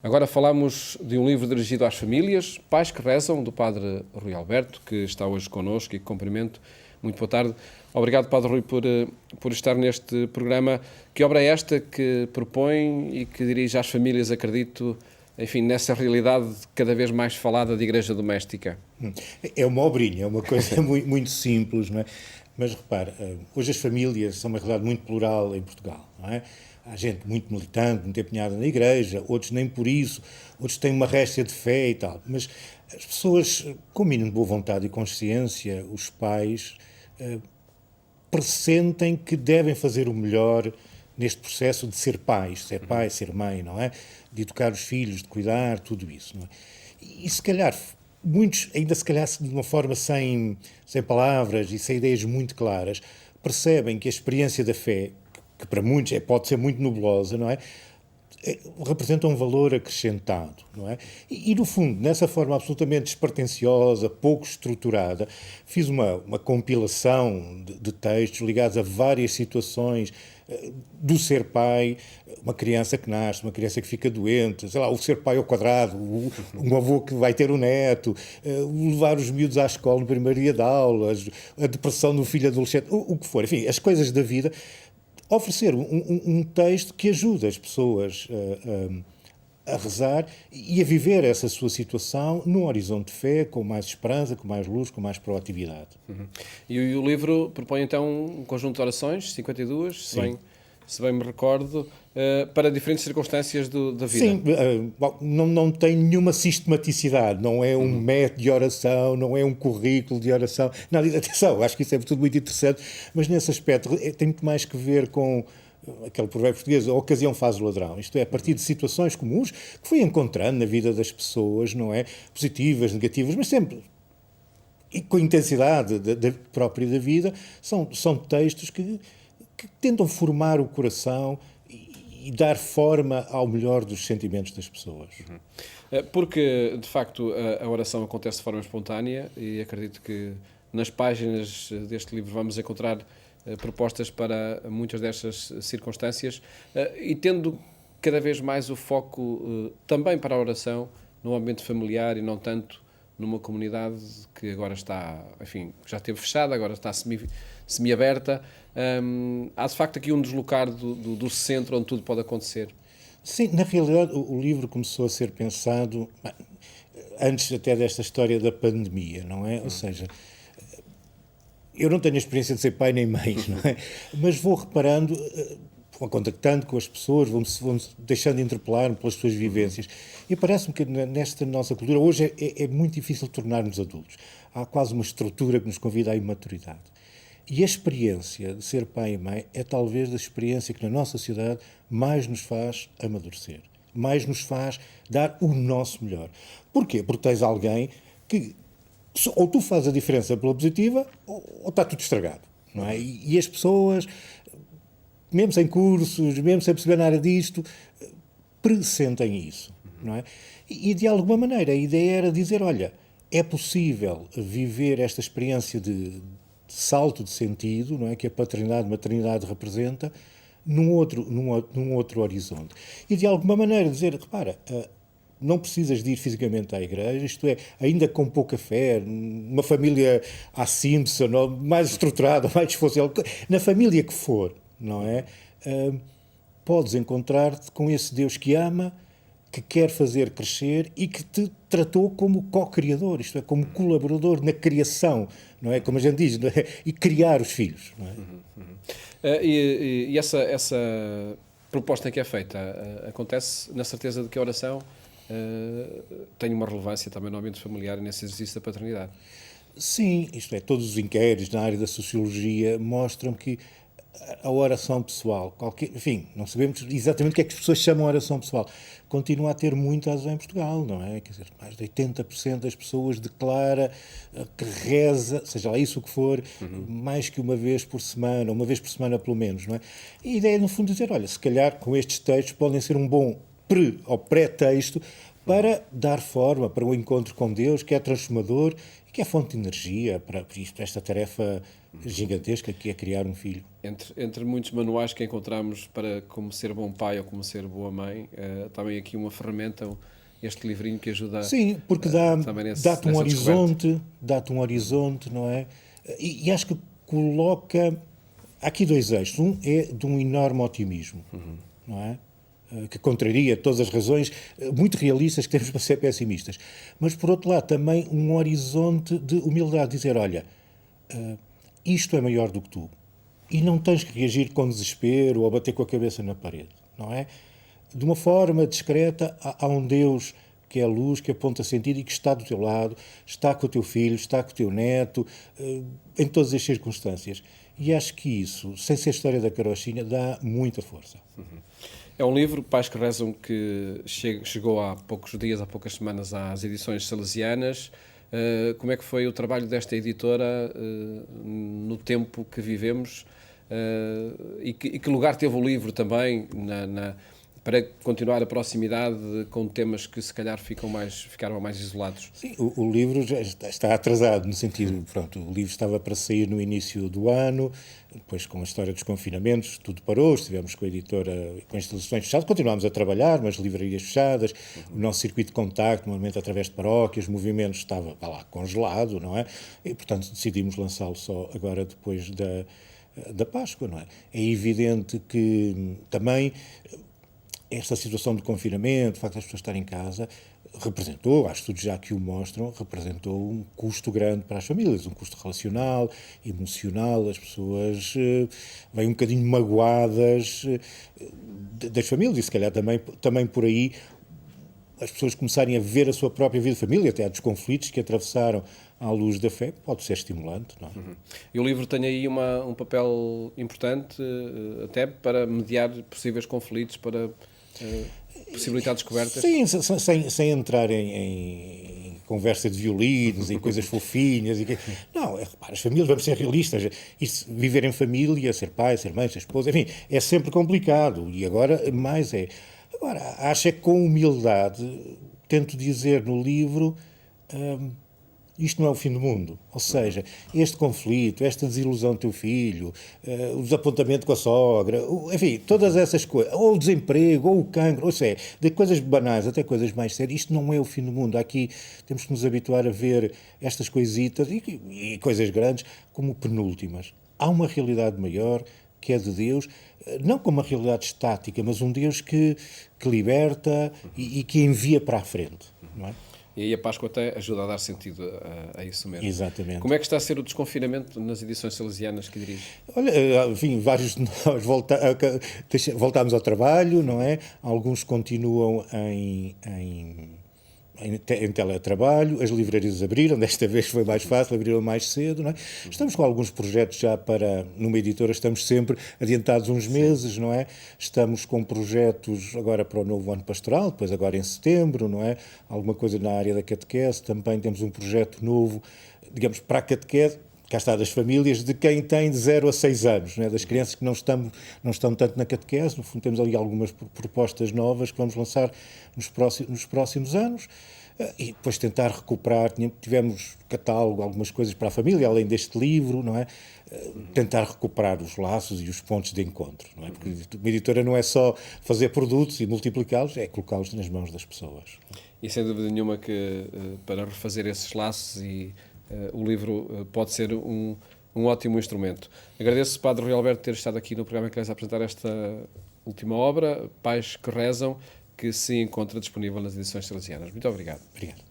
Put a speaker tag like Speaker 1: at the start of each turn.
Speaker 1: Agora falamos de um livro dirigido às famílias, Pais que Rezam, do Padre Rui Alberto, que está hoje connosco e que cumprimento. Muito boa tarde. Obrigado, Padre Rui, por estar neste programa. Que obra é esta que propõe e que dirige às famílias, acredito, enfim, nessa realidade cada vez mais falada de igreja doméstica?
Speaker 2: É uma obrinha, é uma coisa muito simples, não é? Mas repara, hoje as famílias são uma realidade muito plural em Portugal, não é? Há gente muito militante, muito empenhada na igreja, outros nem por isso, outros têm uma réstia de fé e tal. Mas as pessoas, com mínimo de boa vontade e consciência, os pais, pressentem que devem fazer o melhor neste processo de ser pais, ser mãe, não é? De educar os filhos, de cuidar, tudo isso, não é? E se calhar, muitos, ainda se calhar de uma forma sem palavras e sem ideias muito claras, percebem que a experiência da fé, que para muitos pode ser muito nublosa, não é? Representa um valor acrescentado, não é? E, no fundo, nessa forma absolutamente despretensiosa, pouco estruturada, fiz uma compilação de textos ligados a várias situações do ser pai, uma criança que nasce, uma criança que fica doente, sei lá, o ser pai ao quadrado, um avô que vai ter um neto, levar os miúdos à escola no primeiro dia de aulas, a depressão do filho adolescente, o que for, enfim, as coisas da vida. Oferecer um texto que ajude as pessoas a rezar e a viver essa sua situação num horizonte de fé, com mais esperança, com mais luz, com mais proatividade.
Speaker 1: Uhum. E o livro propõe então um conjunto de orações, 52, se bem me recordo, para diferentes circunstâncias da vida.
Speaker 2: Sim, não tem nenhuma sistematicidade, não é um método de oração, não é um currículo de oração. Não, atenção, acho que isso é tudo muito interessante, mas nesse aspecto tem muito mais que ver com aquele provérbio português, a ocasião faz o ladrão. Isto é, a partir de situações comuns que fui encontrando na vida das pessoas, não é? Positivas, negativas, mas sempre e com a intensidade própria da vida, são textos que tentam formar o coração e dar forma ao melhor dos sentimentos das pessoas.
Speaker 1: Porque, de facto, a oração acontece de forma espontânea e acredito que nas páginas deste livro vamos encontrar propostas para muitas destas circunstâncias e tendo cada vez mais o foco também para a oração no ambiente familiar e não tanto numa comunidade que agora está, enfim, já esteve fechada, agora está semi-aberta. Há de facto aqui um deslocar do centro onde tudo pode acontecer.
Speaker 2: Sim, na realidade o livro começou a ser pensado antes até desta história da pandemia, não é? Ou seja, eu não tenho a experiência de ser pai nem mãe, não é? Mas vou reparando, vou contactando com as pessoas, vou-me deixando interpelar pelas suas vivências. E parece-me que nesta nossa cultura, hoje é muito difícil tornar-nos adultos. Há quase uma estrutura que nos convida à imaturidade. E a experiência de ser pai e mãe é talvez a experiência que na nossa sociedade mais nos faz amadurecer, mais nos faz dar o nosso melhor. Porquê? Porque tens alguém que ou tu fazes a diferença pela positiva ou está tudo estragado, não é? E as pessoas, mesmo sem cursos, mesmo sem perceber nada disto, pressentem isso, não é? E de alguma maneira a ideia era dizer, olha, é possível viver esta experiência de salto de sentido, não é, que a paternidade e maternidade representa, num outro horizonte. E de alguma maneira dizer, repara, não precisas de ir fisicamente à igreja, isto é, ainda com pouca fé, numa família à Simpson, ou mais estruturada, mais esforçada, na família que for, não é? Podes encontrar-te com esse Deus que ama, que quer fazer crescer e que te tratou como co-criador, isto é, como colaborador na criação, não é? Como a gente diz, não é? E criar os filhos, não é?
Speaker 1: E essa proposta que é feita acontece na certeza de que a oração tem uma relevância também no ambiente familiar e nesse exercício da paternidade.
Speaker 2: Sim, isto é, todos os inquéritos na área da sociologia mostram que a oração pessoal, enfim, não sabemos exatamente o que é que as pessoas chamam de oração pessoal, continua a ter muita adesão em Portugal, não é? Quer dizer, mais de 80% das pessoas declara que reza, seja lá isso o que for, mais que uma vez por semana pelo menos, não é? E a ideia é, no fundo, dizer, olha, se calhar com estes textos podem ser um bom pré-texto para dar forma para o encontro com Deus, que é transformador e que é fonte de energia para esta tarefa gigantesca que é criar um filho.
Speaker 1: Entre muitos manuais que encontramos para como ser bom pai ou como ser boa mãe, também aqui uma ferramenta, este livrinho que ajuda.
Speaker 2: Sim, porque dá-te um horizonte, não é? E acho que coloca. Há aqui dois eixos. Um é de um enorme otimismo, não é? Que contraria todas as razões muito realistas que temos para ser pessimistas. Mas, por outro lado, também um horizonte de humildade. Dizer, olha, isto é maior do que tu. E não tens que reagir com desespero ou bater com a cabeça na parede, não é? De uma forma discreta, há um Deus que é a luz, que aponta sentido e que está do teu lado, está com o teu filho, está com o teu neto, em todas as circunstâncias. E acho que isso, sem ser a história da carochinha, dá muita força.
Speaker 1: É um livro, Pais que Rezam, que chegou há poucos dias, há poucas semanas, às edições salesianas. Como é que foi o trabalho desta editora no tempo que vivemos? E que lugar teve o livro também para continuar a proximidade com temas que se calhar ficaram mais isolados?
Speaker 2: Sim, o livro já está atrasado, no sentido, pronto, o livro estava para sair no início do ano, depois com a história dos confinamentos, tudo parou, estivemos com a editora, com as instalações fechadas, continuámos a trabalhar, mas livrarias fechadas, o nosso circuito de contacto, normalmente através de paróquias, movimentos, estava lá congelado, não é? E, portanto, decidimos lançá-lo só agora depois da Páscoa, não é? É evidente que também esta situação de confinamento, o facto das pessoas estarem em casa, representou, há estudos já que o mostram, representou um custo grande para as famílias, um custo relacional, emocional, as pessoas vêm um bocadinho magoadas das famílias e se calhar também por aí as pessoas começarem a ver a sua própria vida de família, até há dos conflitos que atravessaram à luz da fé, pode ser estimulante, não é?
Speaker 1: E o livro tem aí um papel importante até para mediar possíveis conflitos, para possibilitar descobertas?
Speaker 2: Sim, sem entrar em conversa de violinos e coisas fofinhas. Não, repara, as famílias, vamos ser realistas. Viver em família, ser pai, ser mãe, ser esposa, enfim, é sempre complicado. E agora, mais é. Agora, acho que com humildade, tento dizer no livro, isto não é o fim do mundo. Ou seja, este conflito, esta desilusão do teu filho, o desapontamento com a sogra, enfim, todas essas coisas, ou o desemprego, ou o cancro, ou seja, de coisas banais até coisas mais sérias, isto não é o fim do mundo. Aqui temos que nos habituar a ver estas coisitas e coisas grandes como penúltimas. Há uma realidade maior, que é de Deus, não como uma realidade estática, mas um Deus que liberta e que envia para a frente, não é?
Speaker 1: E aí a Páscoa até ajuda a dar sentido a isso mesmo.
Speaker 2: Exatamente.
Speaker 1: Como é que está a ser o desconfinamento nas edições salesianas que dirige?
Speaker 2: Olha, enfim, vários de nós voltámos ao trabalho, não é? Alguns continuam em teletrabalho, as livrarias abriram, desta vez foi mais fácil, abriram mais cedo, não é? Estamos com alguns projetos já numa editora, estamos sempre adiantados uns meses, não é? Estamos com projetos agora para o novo ano pastoral, depois agora em setembro, não é? Alguma coisa na área da catequese, também temos um projeto novo, digamos, para a catequese, cá está, das famílias de quem tem de 0 a 6 anos, não é? Das crianças que não estão tanto na catequese. No fundo, temos ali algumas propostas novas que vamos lançar nos próximos anos e depois tentar recuperar. Tivemos catálogo, algumas coisas para a família, além deste livro, não é? Tentar recuperar os laços e os pontos de encontro, não é? Porque uma editora não é só fazer produtos e multiplicá-los, é colocá-los nas mãos das pessoas.
Speaker 1: E sem dúvida nenhuma que para refazer esses laços o livro pode ser um ótimo instrumento. Agradeço, Padre Rui Alberto, ter estado aqui no programa que lhes apresentar esta última obra, Pais que Rezam, que se encontra disponível nas edições salesianas. Muito obrigado.
Speaker 2: Obrigado.